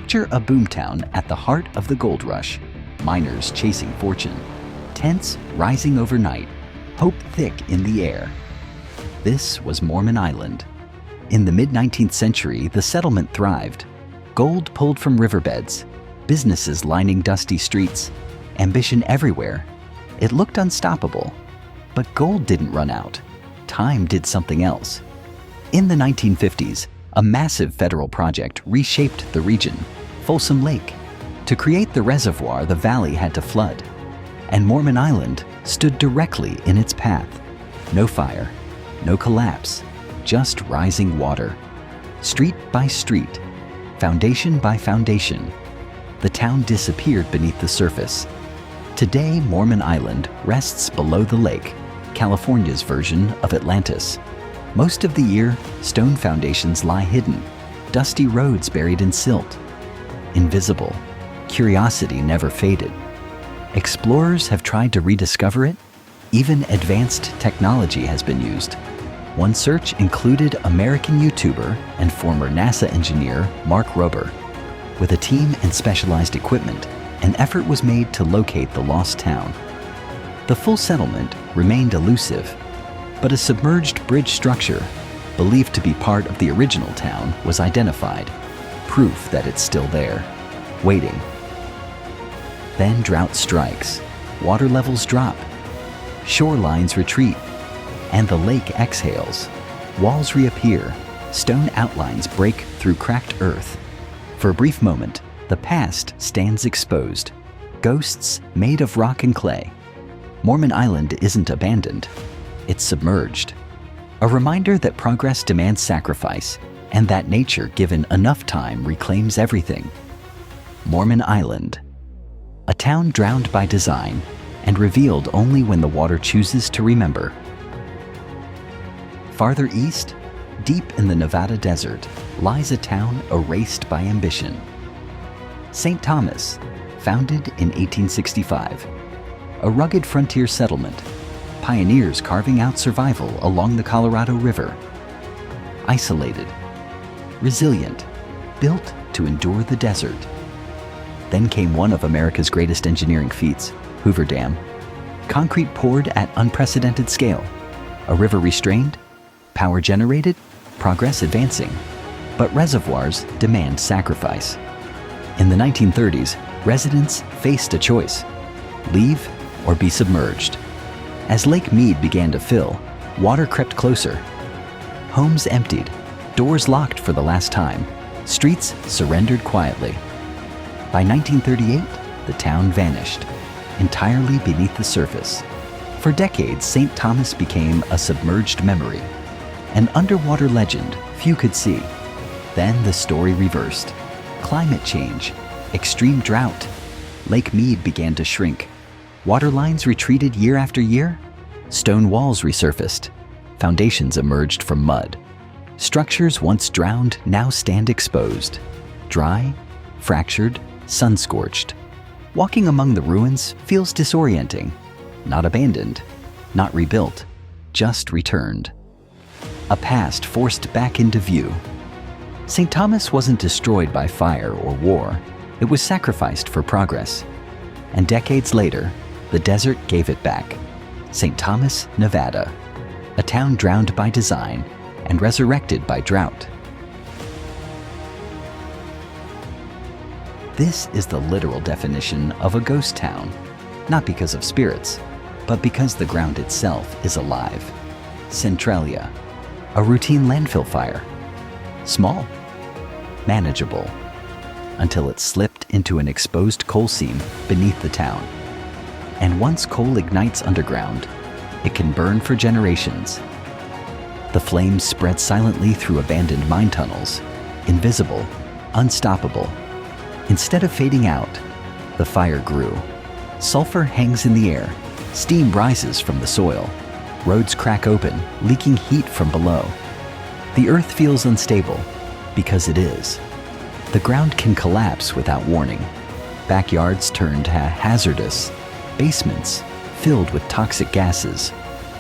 Picture a boomtown at the heart of the gold rush, miners chasing fortune, tents rising overnight, hope thick in the air. This was Mormon Island. In the mid-19th century, the settlement thrived. Gold pulled from riverbeds, businesses lining dusty streets, ambition everywhere. It looked unstoppable. But gold didn't run out. Time did something else. In the 1950s, a massive federal project reshaped the region, Folsom Lake. To create the reservoir, the valley had to flood. And Mormon Island stood directly in its path. No fire, no collapse, just rising water. Street by street, foundation by foundation, the town disappeared beneath the surface. Today, Mormon Island rests below the lake, California's version of Atlantis. Most of the year, stone foundations lie hidden, dusty roads buried in silt. Invisible, curiosity never faded. Explorers have tried to rediscover it. Even advanced technology has been used. One search included American YouTuber and former NASA engineer Mark Rober. With a team and specialized equipment, an effort was made to locate the lost town. The full settlement remained elusive, but a submerged bridge structure, believed to be part of the original town, was identified, proof that it's still there, waiting. Then drought strikes, water levels drop, shorelines retreat, and the lake exhales. Walls reappear, stone outlines break through cracked earth. For a brief moment, the past stands exposed, ghosts made of rock and clay. Mormon Island isn't abandoned, it's submerged. A reminder that progress demands sacrifice, and that nature, given enough time, reclaims everything. Mormon Island, a town drowned by design and revealed only when the water chooses to remember. Farther east, deep in the Nevada desert, lies a town erased by ambition. St. Thomas, founded in 1865, a rugged frontier settlement, pioneers carving out survival along the Colorado River. Isolated, resilient, built to endure the desert. Then came one of America's greatest engineering feats, Hoover Dam. Concrete poured at unprecedented scale, a river restrained, power generated, progress advancing. But reservoirs demand sacrifice. In the 1930s, residents faced a choice: leave or be submerged. As Lake Mead began to fill, water crept closer. Homes emptied, doors locked for the last time, streets surrendered quietly. By 1938, the town vanished, entirely beneath the surface. For decades, St. Thomas became a submerged memory, an underwater legend few could see. Then the story reversed. Climate change, extreme drought. Lake Mead began to shrink. Water lines retreated year after year. Stone walls resurfaced. Foundations emerged from mud. Structures once drowned now stand exposed. Dry, fractured, sun-scorched. Walking among the ruins feels disorienting. Not abandoned, not rebuilt, just returned. A past forced back into view. St. Thomas wasn't destroyed by fire or war. It was sacrificed for progress. And decades later, the desert gave it back. St. Thomas, Nevada, a town drowned by design and resurrected by drought. This is the literal definition of a ghost town, not because of spirits, but because the ground itself is alive. Centralia, a routine landfill fire. Small, manageable, until it slipped into an exposed coal seam beneath the town. And once coal ignites underground, it can burn for generations. The flames spread silently through abandoned mine tunnels, invisible, unstoppable. Instead of fading out, the fire grew. Sulfur hangs in the air, steam rises from the soil. Roads crack open, leaking heat from below. The earth feels unstable, because it is. The ground can collapse without warning. Backyards turned hazardous, basements filled with toxic gases.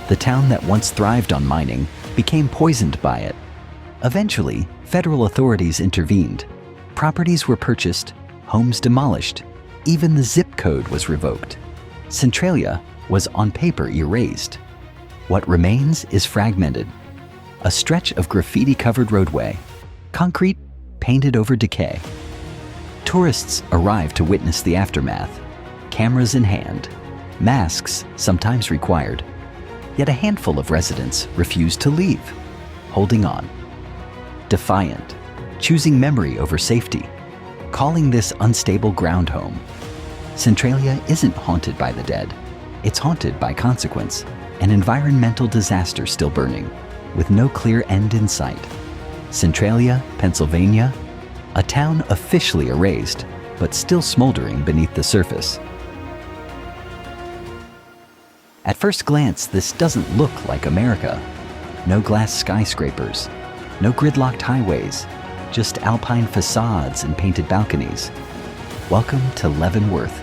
The town that once thrived on mining became poisoned by it. Eventually, federal authorities intervened. Properties were purchased, homes demolished, even the zip code was revoked. Centralia was on paper erased. What remains is fragmented. A stretch of graffiti-covered roadway, concrete painted over decay. Tourists arrive to witness the aftermath, cameras in hand, masks sometimes required. Yet a handful of residents refuse to leave, holding on. Defiant, choosing memory over safety, calling this unstable ground home. Centralia isn't haunted by the dead. It's haunted by consequence, an environmental disaster still burning, with no clear end in sight. Centralia, Pennsylvania, a town officially erased, but still smoldering beneath the surface. At first glance, this doesn't look like America. No glass skyscrapers, no gridlocked highways, just alpine facades and painted balconies. Welcome to Leavenworth.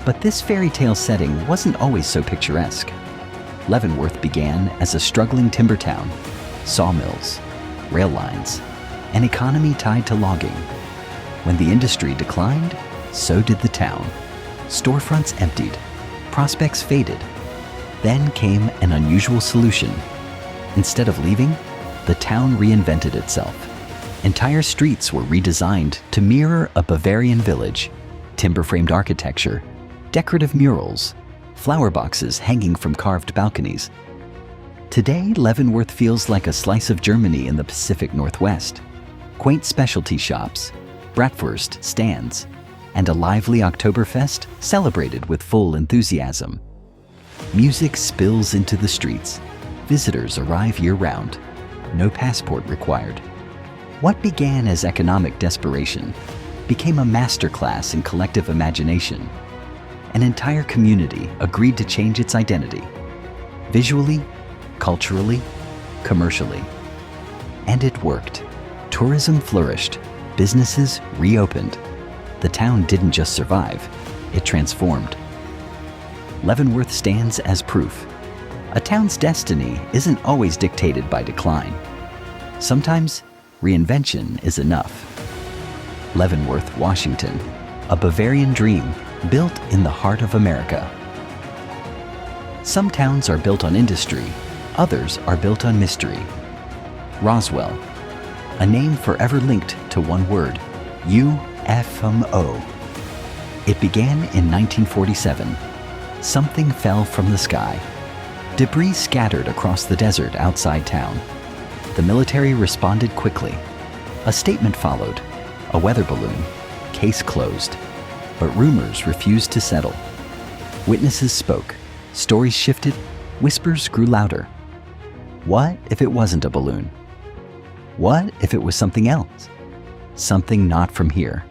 But this fairy tale setting wasn't always so picturesque. Leavenworth began as a struggling timber town, sawmills, rail lines, an economy tied to logging. When the industry declined, so did the town. Storefronts emptied, prospects faded. Then came an unusual solution. Instead of leaving, the town reinvented itself. Entire streets were redesigned to mirror a Bavarian village, timber-framed architecture, decorative murals, flower boxes hanging from carved balconies. Today, Leavenworth feels like a slice of Germany in the Pacific Northwest. Quaint specialty shops, bratwurst stands, and a lively Oktoberfest celebrated with full enthusiasm. Music spills into the streets. Visitors arrive year-round. No passport required. What began as economic desperation became a masterclass in collective imagination. An entire community agreed to change its identity, visually, culturally, commercially. And it worked. Tourism flourished, businesses reopened. The town didn't just survive, it transformed. Leavenworth stands as proof. A town's destiny isn't always dictated by decline. Sometimes, reinvention is enough. Leavenworth, Washington, a Bavarian dream built in the heart of America. Some towns are built on industry, others are built on mystery. Roswell, a name forever linked to one word, UFO. It began in 1947. Something fell from the sky. Debris scattered across the desert outside town. The military responded quickly. A statement followed, a weather balloon, case closed. But rumors refused to settle. Witnesses spoke, stories shifted, whispers grew louder. What if it wasn't a balloon? What if it was something else? Something not from here.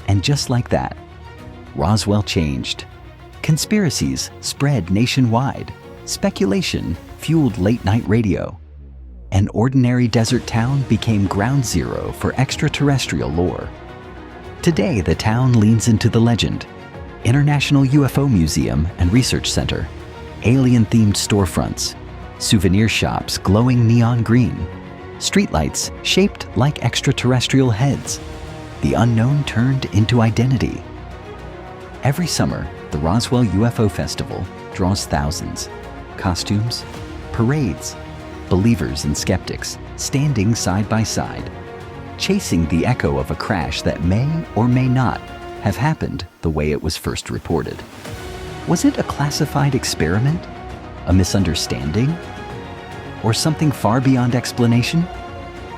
And just like that, Roswell changed. Conspiracies spread nationwide. Speculation fueled late-night radio. An ordinary desert town became ground zero for extraterrestrial lore. Today, the town leans into the legend. International UFO Museum and Research Center, alien-themed storefronts, souvenir shops glowing neon green, streetlights shaped like extraterrestrial heads. The unknown turned into identity. Every summer, the Roswell UFO Festival draws thousands. Costumes, parades, believers and skeptics standing side by side, chasing the echo of a crash that may or may not have happened the way it was first reported. Was it a classified experiment? A misunderstanding? Or something far beyond explanation?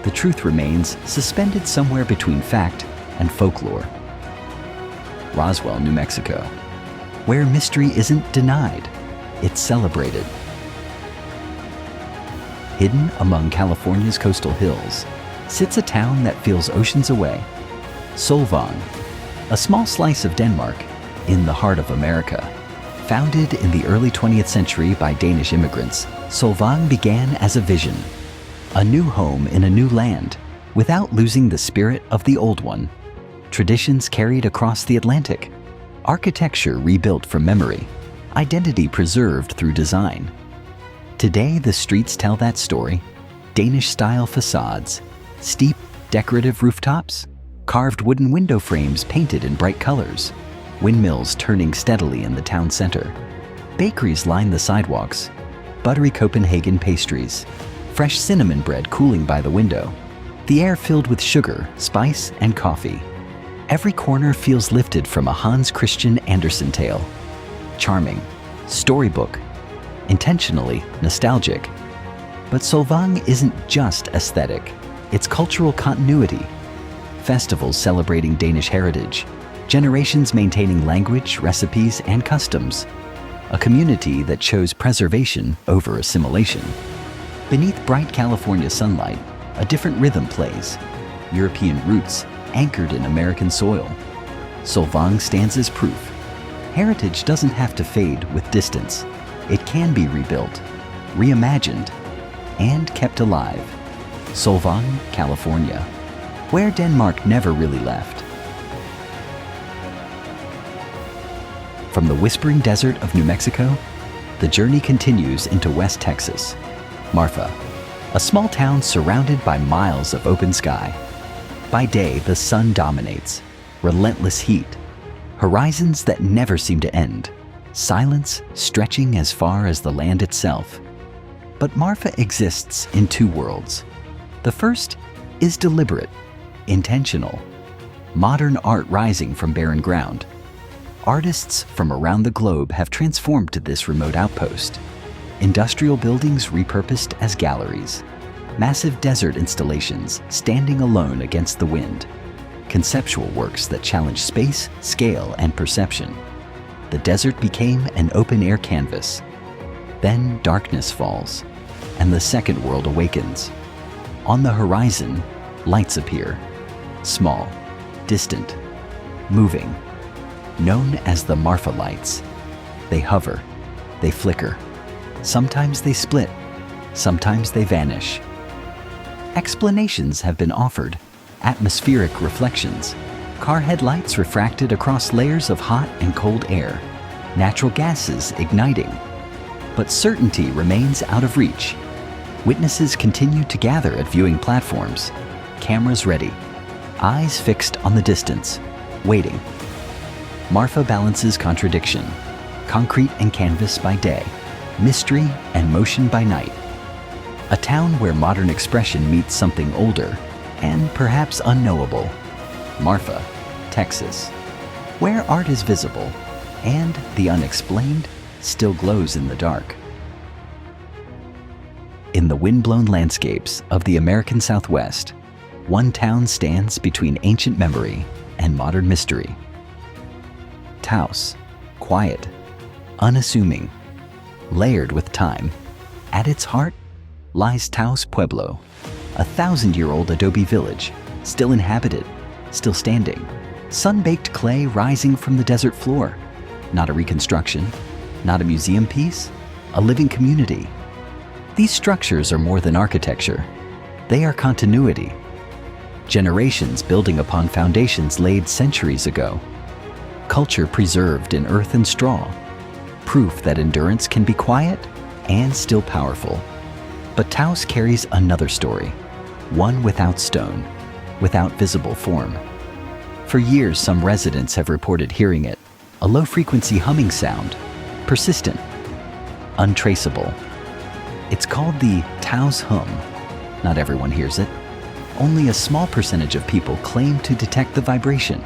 The truth remains suspended somewhere between fact and folklore. Roswell, New Mexico, where mystery isn't denied, it's celebrated. Hidden among California's coastal hills sits a town that feels oceans away. Solvang, a small slice of Denmark in the heart of America. Founded in the early 20th century by Danish immigrants, Solvang began as a vision. A new home in a new land, without losing the spirit of the old one. Traditions carried across the Atlantic. Architecture rebuilt from memory. Identity preserved through design. Today, the streets tell that story. Danish-style facades, steep, Decorative rooftops, carved wooden window frames painted in bright colors, windmills turning steadily in the town center. Bakeries line the sidewalks, buttery Copenhagen pastries, fresh cinnamon bread cooling by the window, the air filled with sugar, spice, and coffee. Every corner feels lifted from a Hans Christian Andersen tale. Charming, storybook, intentionally nostalgic. But Solvang isn't just aesthetic, it's cultural continuity. Festivals celebrating Danish heritage, generations maintaining language, recipes, and customs. A community that chose preservation over assimilation. Beneath bright California sunlight, a different rhythm plays. European roots anchored in American soil. Solvang stands as proof. Heritage doesn't have to fade with distance. It can be rebuilt, reimagined, and kept alive. Solvang, California, where Denmark never really left. From the whispering desert of New Mexico, the journey continues into West Texas. Marfa, a small town surrounded by miles of open sky. By day, the sun dominates, relentless heat, horizons that never seem to end, silence stretching as far as the land itself. But Marfa exists in two worlds. The first is deliberate, intentional, modern art rising from barren ground. Artists from around the globe have transformed to this remote outpost. Industrial buildings repurposed as galleries. Massive desert installations standing alone against the wind. Conceptual works that challenge space, scale, and perception. The desert became an open-air canvas. Then darkness falls, and the second world awakens. On the horizon, lights appear. Small, distant, moving. Known as the Marfa lights. They hover, they flicker. Sometimes they split, sometimes they vanish. Explanations have been offered. Atmospheric reflections, car headlights refracted across layers of hot and cold air, natural gases igniting. But certainty remains out of reach. Witnesses continue to gather at viewing platforms, cameras ready, eyes fixed on the distance, waiting. Marfa balances contradiction, concrete and canvas by day, mystery and motion by night. A town where modern expression meets something older and perhaps unknowable. Marfa, Texas, where art is visible and the unexplained still glows in the dark. In the wind-blown landscapes of the American Southwest, one town stands between ancient memory and modern mystery. Taos, quiet, unassuming, layered with time. At its heart lies Taos Pueblo, a 1,000-year-old adobe village, still inhabited, still standing. Sun-baked clay rising from the desert floor. Not a reconstruction, not a museum piece, a living community. These structures are more than architecture. They are continuity. Generations building upon foundations laid centuries ago. Culture preserved in earth and straw. Proof that endurance can be quiet and still powerful. But Taos carries another story, one without stone, without visible form. For years, some residents have reported hearing it, a low-frequency humming sound, persistent, untraceable. It's called the Taos hum. Not everyone hears it. Only a small percentage of people claim to detect the vibration.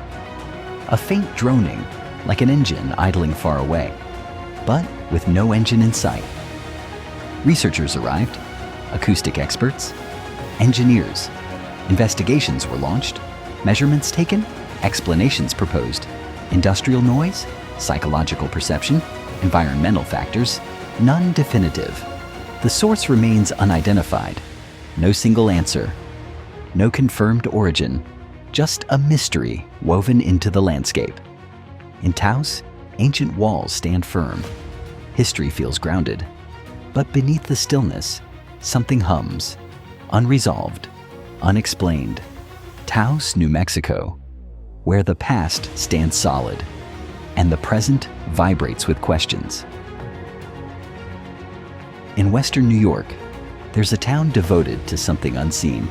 A faint droning, like an engine idling far away, but with no engine in sight. Researchers arrived, acoustic experts, engineers. Investigations were launched, measurements taken, explanations proposed. Industrial noise, psychological perception, environmental factors, none definitive. The source remains unidentified. No single answer. No confirmed origin. Just a mystery woven into the landscape. In Taos, ancient walls stand firm. History feels grounded. But beneath the stillness, something hums. Unresolved. Unexplained. Taos, New Mexico, where the past stands solid and the present vibrates with questions. In western New York, there's a town devoted to something unseen.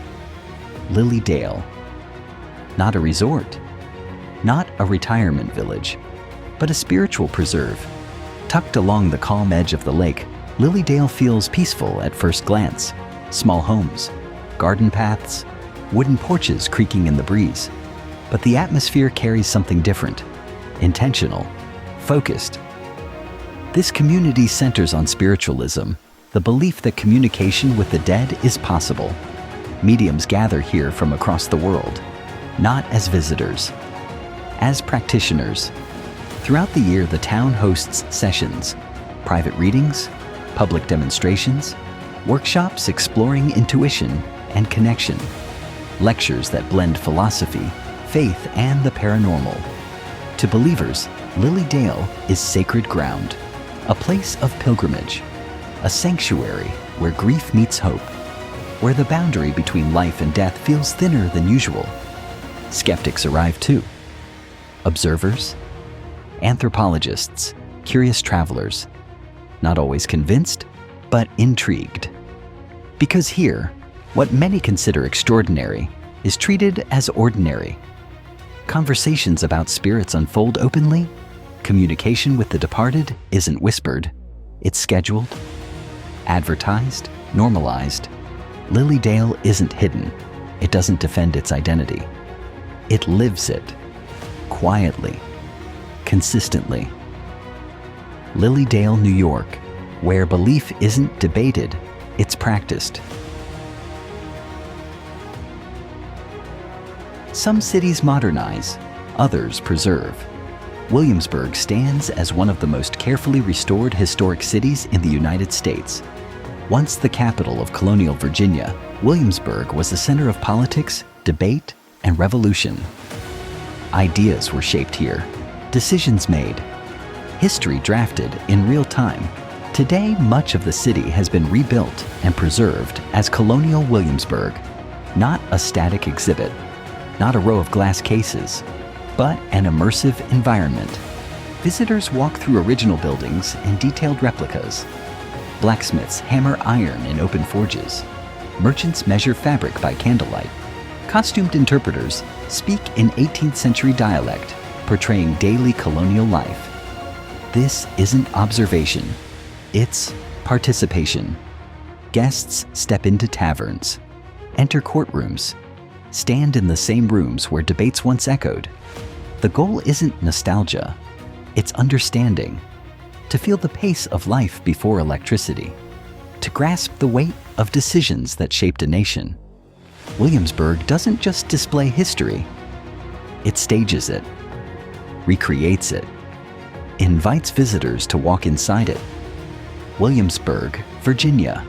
Lily Dale. Not a resort, not a retirement village, but a spiritual preserve. Tucked along the calm edge of the lake, Lily Dale feels peaceful at first glance. Small homes, garden paths, wooden porches creaking in the breeze. But the atmosphere carries something different, intentional, focused. This community centers on spiritualism, the belief that communication with the dead is possible. Mediums gather here from across the world, not as visitors, as practitioners. Throughout the year, the town hosts sessions, private readings, public demonstrations, workshops exploring intuition and connection, lectures that blend philosophy, faith, and the paranormal. To believers, Lily Dale is sacred ground, a place of pilgrimage, a sanctuary where grief meets hope, where the boundary between life and death feels thinner than usual. Skeptics arrive too. Observers, anthropologists, curious travelers, not always convinced, but intrigued. Because here, what many consider extraordinary is treated as ordinary. Conversations about spirits unfold openly. Communication with the departed isn't whispered, it's scheduled, advertised, normalized. Lily Dale isn't hidden. It doesn't defend its identity. It lives it, quietly, consistently. Lily Dale, New York, where belief isn't debated, it's practiced. Some cities modernize, others preserve. Williamsburg stands as one of the most carefully restored historic cities in the United States. Once the capital of colonial Virginia, Williamsburg was the center of politics, debate, and revolution. Ideas were shaped here, decisions made, history drafted in real time. Today, much of the city has been rebuilt and preserved as colonial Williamsburg, not a static exhibit, not a row of glass cases, but an immersive environment. Visitors walk through original buildings and detailed replicas. Blacksmiths hammer iron in open forges. Merchants measure fabric by candlelight. Costumed interpreters speak in 18th century dialect, portraying daily colonial life. This isn't observation, it's participation. Guests step into taverns, enter courtrooms, stand in the same rooms where debates once echoed. The goal isn't nostalgia, it's understanding. To feel the pace of life before electricity. To grasp the weight of decisions that shaped a nation. Williamsburg doesn't just display history, it stages it, recreates it, invites visitors to walk inside it. Williamsburg, Virginia,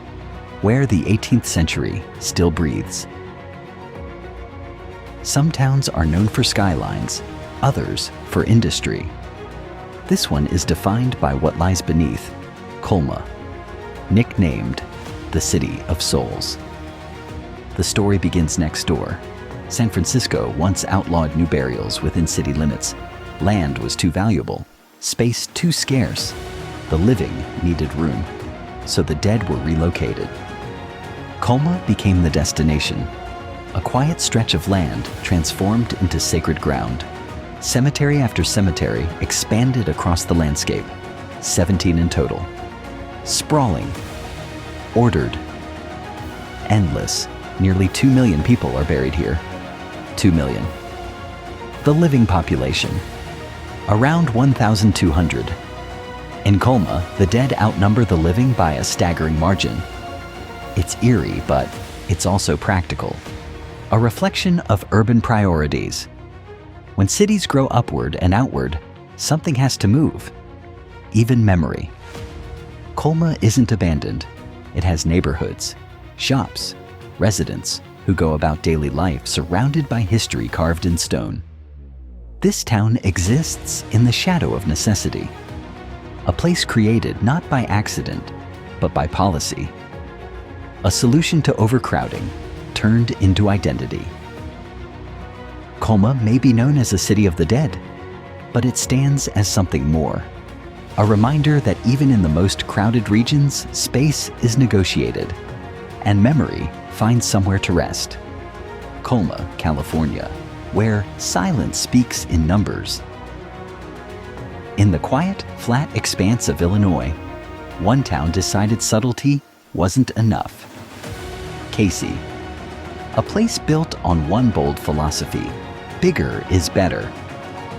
where the 18th century still breathes. Some towns are known for skylines, others for industry. This one is defined by what lies beneath, Colma, nicknamed the City of Souls. The story begins next door. San Francisco once outlawed new burials within city limits. Land was too valuable, space too scarce. The living needed room, so the dead were relocated. Colma became the destination, a quiet stretch of land transformed into sacred ground. Cemetery after cemetery expanded across the landscape, 17 in total. Sprawling, ordered, endless. Nearly 2 million people are buried here. 2 million. The living population, around 1,200. In Colma, the dead outnumber the living by a staggering margin. It's eerie, but it's also practical. A reflection of urban priorities. When cities grow upward and outward, something has to move. Even memory. Colma isn't abandoned. It has neighborhoods, shops, residents who go about daily life surrounded by history carved in stone. This town exists in the shadow of necessity. A place created not by accident, but by policy. A solution to overcrowding, turned into identity. Colma may be known as a city of the dead, but it stands as something more. A reminder that even in the most crowded regions, space is negotiated, and memory finds somewhere to rest. Colma, California, where silence speaks in numbers. In the quiet, flat expanse of Illinois, one town decided subtlety wasn't enough. Casey, a place built on one bold philosophy: bigger is better.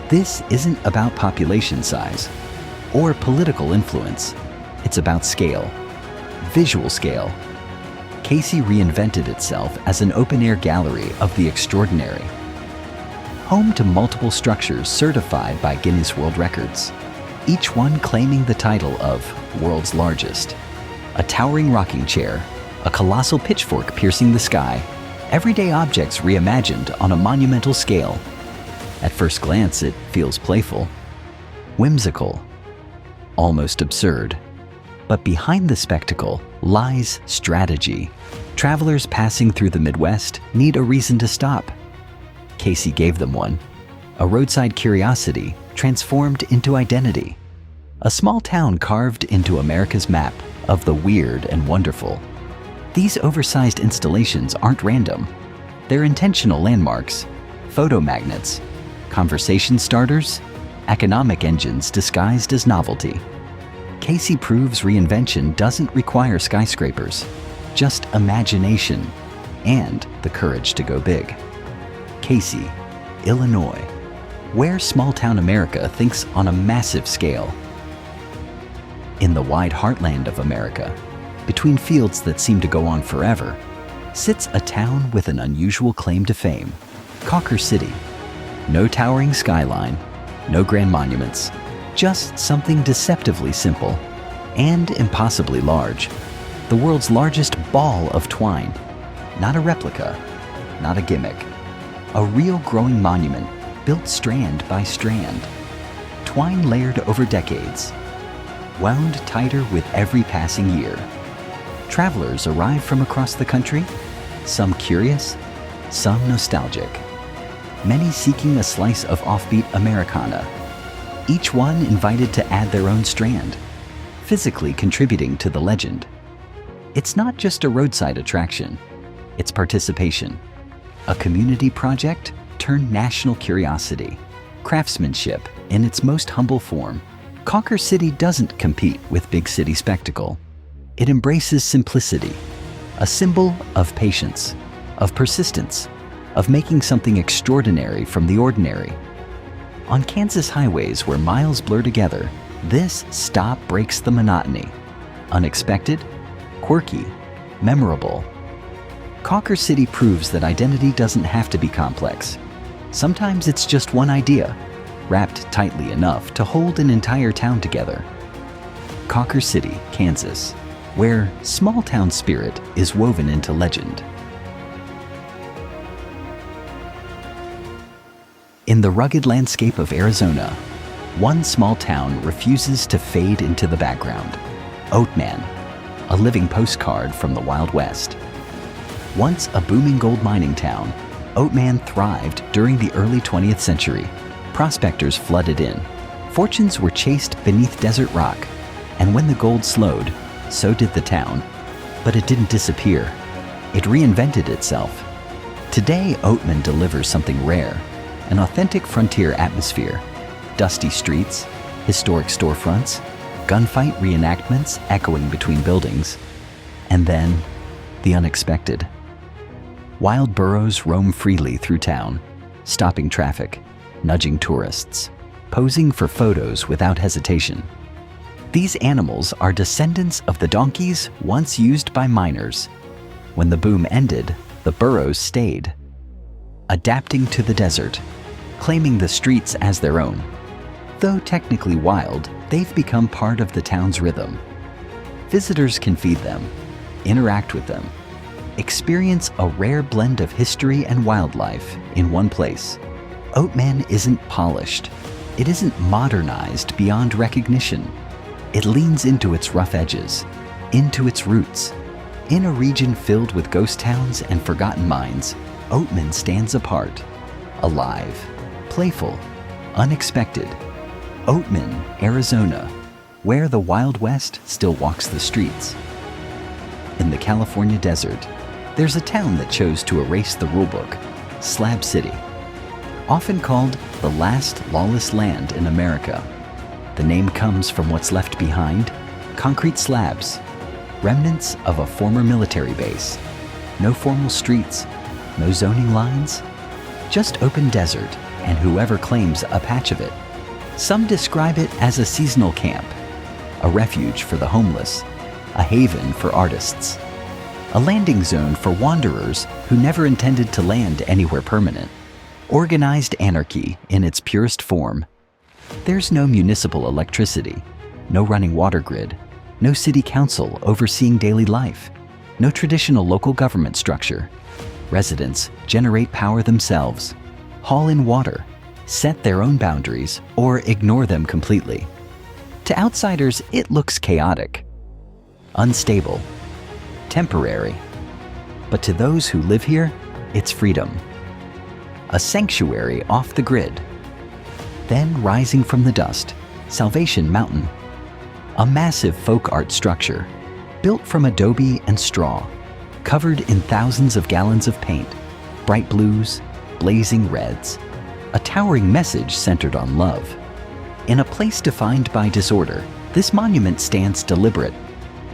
This isn't about population size or political influence. It's about scale, visual scale. Casey reinvented itself as an open-air gallery of the extraordinary. Home to multiple structures certified by Guinness World Records, each one claiming the title of world's largest. A towering rocking chair, a colossal pitchfork piercing the sky, everyday objects reimagined on a monumental scale. At first glance, it feels playful, whimsical, almost absurd. But behind the spectacle lies strategy. Travelers passing through the Midwest need a reason to stop. Casey gave them one. A roadside curiosity transformed into identity. A small town carved into America's map of the weird and wonderful. These oversized installations aren't random. They're intentional landmarks, photo magnets, conversation starters, economic engines disguised as novelty. Casey proves reinvention doesn't require skyscrapers, just imagination and the courage to go big. Casey, Illinois, where small-town America thinks on a massive scale. In the wide heartland of America, between fields that seem to go on forever, sits a town with an unusual claim to fame: Cawker City. No towering skyline, no grand monuments, just something deceptively simple and impossibly large. The world's largest ball of twine. Not a replica, not a gimmick. A real growing monument built strand by strand. Twine layered over decades, wound tighter with every passing year. Travelers arrive from across the country, some curious, some nostalgic. Many seeking a slice of offbeat Americana. Each one invited to add their own strand, physically contributing to the legend. It's not just a roadside attraction, it's participation. A community project turned national curiosity. Craftsmanship in its most humble form. Cawker City doesn't compete with big city spectacle. It embraces simplicity, a symbol of patience, of persistence, of making something extraordinary from the ordinary. On Kansas highways where miles blur together, this stop breaks the monotony. Unexpected, quirky, memorable. Cawker City proves that identity doesn't have to be complex. Sometimes it's just one idea, wrapped tightly enough to hold an entire town together. Cawker City, Kansas, where small-town spirit is woven into legend. In the rugged landscape of Arizona, one small town refuses to fade into the background. Oatman, a living postcard from the Wild West. Once a booming gold mining town, Oatman thrived during the early 20th century. Prospectors flooded in. Fortunes were chased beneath desert rock, and when the gold slowed, so did the town. But it didn't disappear. It reinvented itself. Today, Oatman delivers something rare: an authentic frontier atmosphere. Dusty streets, historic storefronts, gunfight reenactments echoing between buildings. And then, the unexpected. Wild burros roam freely through town, stopping traffic, nudging tourists, posing for photos without hesitation. These animals are descendants of the donkeys once used by miners. When the boom ended, the burros stayed, adapting to the desert, claiming the streets as their own. Though technically wild, they've become part of the town's rhythm. Visitors can feed them, interact with them, experience a rare blend of history and wildlife in one place. Oatman isn't polished. It isn't modernized beyond recognition. It leans into its rough edges, into its roots. In a region filled with ghost towns and forgotten mines, Oatman stands apart, alive, playful, unexpected. Oatman, Arizona, where the Wild West still walks the streets. In the California desert, there's a town that chose to erase the rulebook, Slab City. Often called the last lawless land in America, the name comes from what's left behind: concrete slabs, remnants of a former military base. No formal streets, no zoning lines, just open desert and whoever claims a patch of it. Some describe it as a seasonal camp, a refuge for the homeless, a haven for artists, a landing zone for wanderers who never intended to land anywhere permanent. Organized anarchy in its purest form. There's no municipal electricity, no running water grid, no city council overseeing daily life, no traditional local government structure. Residents generate power themselves, haul in water, set their own boundaries, or ignore them completely. To outsiders, it looks chaotic, unstable, temporary. But to those who live here, it's freedom. A sanctuary off the grid. Then rising from the dust, Salvation Mountain. A massive folk art structure, built from adobe and straw, covered in thousands of gallons of paint, bright blues, blazing reds. A towering message centered on love. In a place defined by disorder, this monument stands deliberate,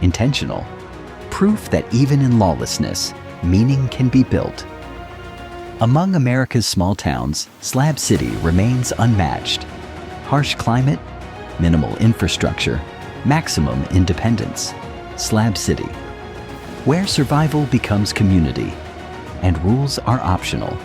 intentional, proof that even in lawlessness, meaning can be built. Among America's small towns, Slab City remains unmatched. Harsh climate, minimal infrastructure, maximum independence. Slab City, where survival becomes community and rules are optional.